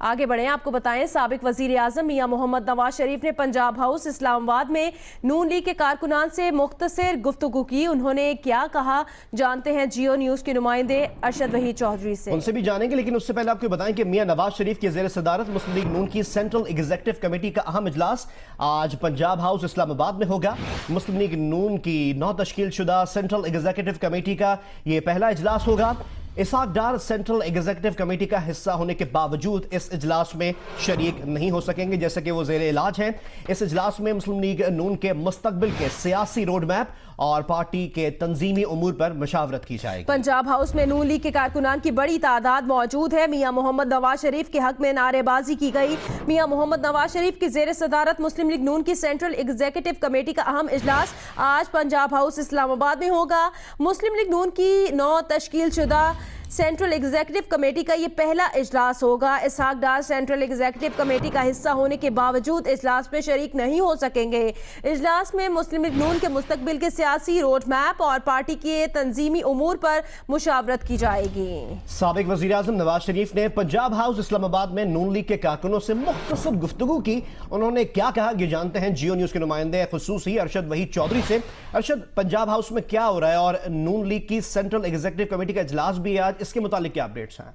आगे बढ़ें, आपको बताएं साबिक वजीर आजम मियां मोहम्मद नवाज शरीफ ने पंजाब हाउस इस्लामाबाद में नून लीग के कारकुनान से मुख्तसर गुफ्तगू की। उन्होंने क्या कहा, जानते हैं जियो न्यूज के नुमाइंदे अरशद वहीद चौधरी से। उनसे भी जानेंगे, लेकिन उससे पहले आपको बताएं कि मियां नवाज शरीफ के ज़ेर सदारत मुस्लिम लीग नून की सेंट्रल एग्जीक्यूटिव कमेटी का अहम इजलास आज पंजाब हाउस इस्लामाबाद में होगा। मुस्लिम लीग नून की नौ तश्कील शुदा सेंट्रल एग्जीक्यूटिव कमेटी का ये पहला इजलास होगा। इसहाक डार सेंट्रल एग्जीक्यूटिव कमेटी का हिस्सा होने के बावजूद इस इजलास में शरीक नहीं हो सकेंगे, जैसे कि वो ज़ेरे इलाज हैं। इस इजलास में मुस्लिम लीग नून के मुस्तकबिल के सियासी रोड मैप और पार्टी के तंजीमी उमूर पर मशावरत की जाएगी। पंजाब हाउस में नून लीग के कारकुनान की बड़ी तादाद मौजूद है। मियां मोहम्मद नवाज शरीफ के हक में नारेबाजी की गई। मियां मोहम्मद नवाज शरीफ की ज़ेर सदारत मुस्लिम लीग नून की सेंट्रल एग्जीक्यूटिव कमेटी का अहम इजलास आज पंजाब हाउस इस्लामाबाद में होगा। मुस्लिम लीग नून की 9 तश्कील शुदा सेंट्रल एग्जीक्यूटिव कमेटी का ये पहला इजलास होगा। इसहाक डार सेंट्रल एग्जीक्यूटिव कमेटी का हिस्सा होने के बावजूद इजलास में शरीक नहीं हो सकेंगे। इजलास में मुस्लिम लीग नून के मुस्तकबिल के सियासी रोड मैप और पार्टी के तंजीमी उमूर पर मुशावरत की जाएगी। साबिक वजीर आजम नवाज शरीफ ने पंजाब हाउस इस्लामाबाद में नून लीग के कारकुनों से मुख्तसर गुफ्तगू की। उन्होंने क्या कहा, ये जानते हैं जियो न्यूज के नुमाइंदे खुसूसी अरशद वहीद चौधरी से। अरशद, पंजाब हाउस में क्या हो रहा है और नून लीग की सेंट्रल एग्जीक्यूटिव कमेटी का इजलास भी आज, इसके मुतालिक क्या अपडेट्स हैं?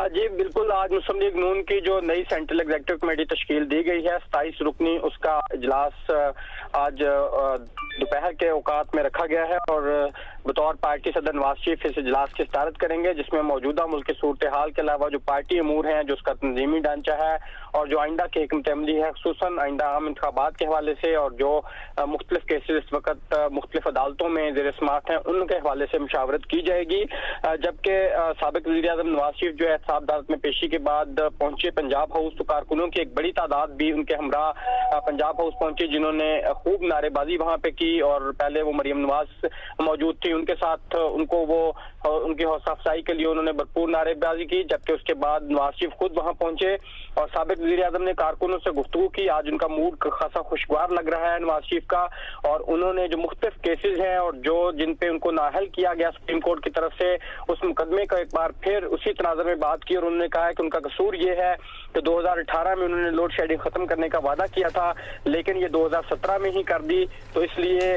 जी बिल्कुल, आज मुस्लिम लीग नून की जो नई सेंट्रल एग्जीक्यूटिव कमेटी तश्कील दी गई है 27 रुकनी, उसका इजलास आज दोपहर के औकात में रखा गया है और बतौर पार्टी सदर नवाज शरीफ इस इजलास की सदारत करेंगे, जिसमें मौजूदा मुल्क की सूरत हाल के अलावा जो पार्टी अमूर हैं, जो उसका तंजीमी ढांचा है और जो आइंदा की हिकमत अमली है, खुसूसन आइंदा आम इंतखाबात के हवाले से और जो मुख्तलिफ केसेस इस वक्त मुख्तलिफ अदालतों में ज़ेर समाअत हैं, उनके हवाले से मुशावरत की जाएगी। जबकि साबिक वज़ीर आज़म नवाज शरीफ जो है एहतसाब अदालत में पेशी के बाद पहुंचे पंजाब हाउस, तो कारकुनों की एक बड़ी तादाद भी उनके हमरा पंजाब हाउस पहुंचे, जिन्होंने खूब नारेबाजी वहां पे की और पहले वो मरियम नवाज मौजूद थी, उनके साथ उनकी हौसला अफजाई के लिए उन्होंने भरपूर नारेबाजी की। जबकि उसके बाद नवाज शरीफ खुद वहां पहुंचे और साबिक वज़ीर आज़म ने कारकुनों से गुफ्तगू की। आज उनका मूड खासा खुशगवार लग रहा है नवाज शरीफ का, और उन्होंने जो मुख्तलिफ केसेस हैं और जो जिन पे उनको नाअहल किया गया सुप्रीम कोर्ट की तरफ से, उस मुकदमे का एक बार फिर उसी तनाज़ुर में बात की और उन्होंने कहा है कि उनका कसूर ये है कि 2018 में उन्होंने लोड शेडिंग खत्म करने का वादा किया था, लेकिन ये 2017 में ही कर दी। तो इसलिए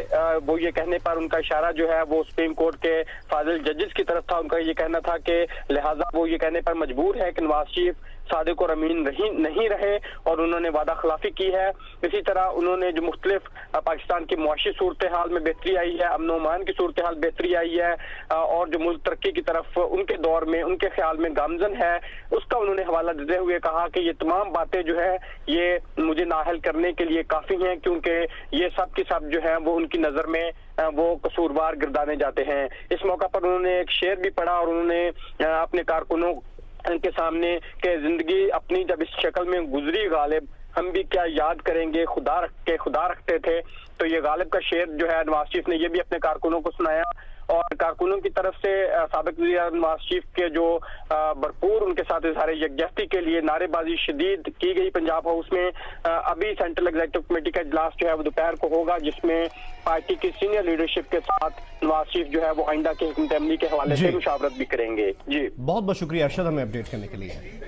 वो ये कहने पर उनका इशारा जो है वो सुप्रीम कोर्ट के फाजिल जजेस की तरफ था। उनका ये कहना था कि लिहाजा वो ये कहने पर मजबूर है कि नवाज शरीफ सादिक और अमीन नहीं रहे और उन्होंने वादा खिलाफी की है। इसी तरह उन्होंने जो मुख्तलिफ पाकिस्तान की मुआशी सूरत हाल में बेहतरी आई है, अमन व अमान की सूरत हाल बेहतरी आई है और जो मुल्क तरक्की की तरफ उनके दौर में उनके ख्याल में गामजन है, उसका उन्होंने हवाला देते हुए कहा कि ये तमाम बातें जो है ये मुझे नाअहल करने के लिए काफी हैं, क्योंकि ये सब की सब जो है वो उनकी नजर में वो कसूरवार गिरदाने जाते हैं। इस मौका पर उन्होंने एक शेर भी पढ़ा और उन्होंने अपने कारकुनों के सामने के जिंदगी अपनी जब इस शक्ल में गुजरी गालिब, हम भी क्या याद करेंगे, खुदा रखते थे। तो ये गालिब का शेर जो है नवाज शरीफ ने ये भी अपने कारकुनों को सुनाया और कारकुनों की तरफ से साबिक वज़ीर नवाज शरीफ के जो भरपूर उनके साथ इज़हार यकजहती के लिए नारेबाजी शदीद की गई पंजाब हाउस में। अभी सेंट्रल एग्जीक्यूटिव कमेटी का इजलास जो है वो दोपहर को होगा, जिसमें पार्टी की सीनियर लीडरशिप के साथ नवाज शरीफ जो है वो आइंदा के हिकमत अमली के हवाले से मुशावरत भी करेंगे। जी बहुत बहुत शुक्रिया अरशद, हमें अपडेट करने के लिए।